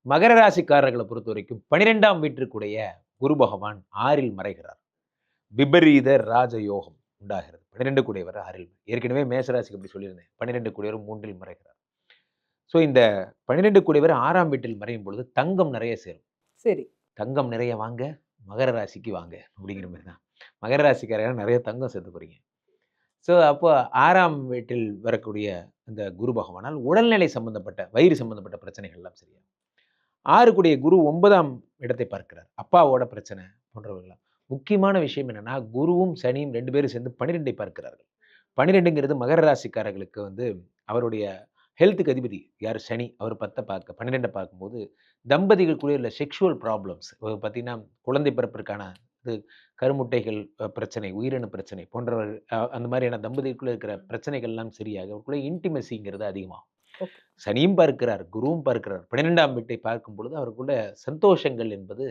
மகர ராசிக்காரர்களை பொறுத்த வரைக்கும் 12ஆம் வீட்டிற்குடைய குரு பகவான் 6ல் மறைகிறார். விபரீத ராஜயோகம் உண்டாகிறது. 12 கூடியவர் 6ல். ஏற்கனவே மேஷராசிக்கு அப்படி சொல்லியிருந்தேன். 12 கூடியவர் 3ல் மறைகிறார். ஸோ இந்த 12 கூடியவர் 6ஆம் வீட்டில் மறையும் பொழுது தங்கம் நிறைய சேரும். சரி. தங்கம் நிறைய வாங்க, மகர ராசிக்கு வாங்க அப்படிங்கிற மாதிரி தான். மகர ராசிக்காரங்க நிறைய தங்கம் சேர்த்து போறீங்க. ஸோ அப்போ 6ஆம் வீட்டில் வரக்கூடிய இந்த குரு பகவானால் உடல்நிலை சம்பந்தப்பட்ட, வயிறு சம்பந்தப்பட்ட பிரச்சனைகள்லாம் சரியாகும். 6 கூடிய குரு 9ஆம் இடத்தை பார்க்கிறார். அப்பாவோட பிரச்சனை போன்றவைகள்லாம். முக்கியமான விஷயம் என்னன்னா, குருவும் சனியும் 2 பேரும் சேர்ந்து 12ஐ பார்க்கிறார்கள். 12ங்கிறது மகர ராசிக்காரர்களுக்கு வந்து அவருடைய ஹெல்த்துக்கு அதிபதி. யாரு? சனி. அவர் 10 பார்க்க 12 பார்க்கும்போது, தம்பதிகளுக்குள்ளே உள்ள செக்சுவல் ப்ராப்ளம்ஸ் பார்த்தீங்கன்னா, குழந்தை பிறப்பிற்கான இது கருமுட்டைகள் பிரச்சனை, உயிரணு பிரச்சனை போன்ற அந்த மாதிரியான தம்பதிகளுக்குள்ள இருக்கிற பிரச்சனைகள்லாம் சரியாக அவருக்குள்ள இன்டிமெசிங்கிறது அதிகமாகும். ஓகே. சனியும் பார்க்கிறார், குருவும் பார்க்கிறார். 12ஆம் வீட்டை பார்க்கும் பொழுது அவருக்குள்ள சந்தோஷங்கள் என்பது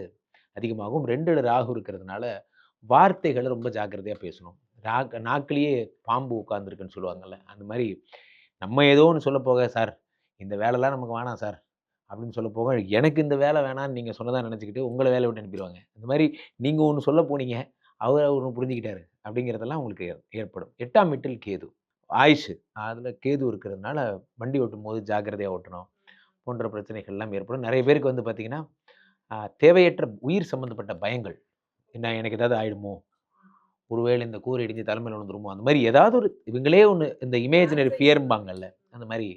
அதிகமாகும். 2ல ராகு இருக்கிறதுனால, வார்த்தைகள ரொம்ப ஜாக்கிரதையா பேசணும். நாக்கிலேயே பாம்பு உட்கார்ந்திருக்குன்னு சொல்லுவாங்கல்ல. அந்த மாரி நம்ம ஏதோ ஒண்ணு சொல்ல போக, "சார் இந்த வேலைலாம் நமக்கு வேணாம் சார்" அப்படின்னு சொல்ல போக, எனக்கு இந்த வேலை வேணான்னு நீங்க சொன்னதா நெனச்சுக்கிட்டு, உங்கள வேலைய விட்டு அனுப்பிருவாங்க. இந்த மாரி நீங்க ஒண்ணு சொல்ல போனீங்க, அவரு ஒண்ணு புரிஞ்சுக்கிட்டாரு. அப்படிங்கிறதெல்லாம் உங்களுக்கு ஏற்படும். 8ஆம் வீட்டில் கேது. ஆயுசு. அதுல கேது இருக்கிறதுனால, வண்டி ஓட்டும்போது ஜாக்கிரதையா ஓட்டணும். போன்ற பிரச்சனைகள்லாம் ஏற்படும். நெறைய பேருக்கு வந்து பார்த்தீங்கன்னா, தேவையற்ற உயிர் சம்மந்தப்பட்ட பயங்கள். என்ன எனக்கு ஏதாவது ஆயிடுமோ? ஒருவேளை இந்த கூரை இடிஞ்சு தலை மேல விழுந்துருமோ? அந்த மாரி ஏதாவது ஒரு இவங்களே ஒண்ணு இந்த இமேஜினரி ஃபியர்ம்பாங்கல்ல. அந்த மாரி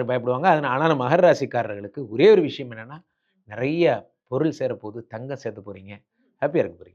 பயப்படுவாங்க. ஆனா மகர ராசிக்காரர்களுக்கு ஒரே ஒரு விஷயம் என்னன்னா, நெறைய பொருள் சேரப்போகுது. தங்கம் சேர்த்த போறீங்க. ஹேப்பியா இருக்க போறீங்க.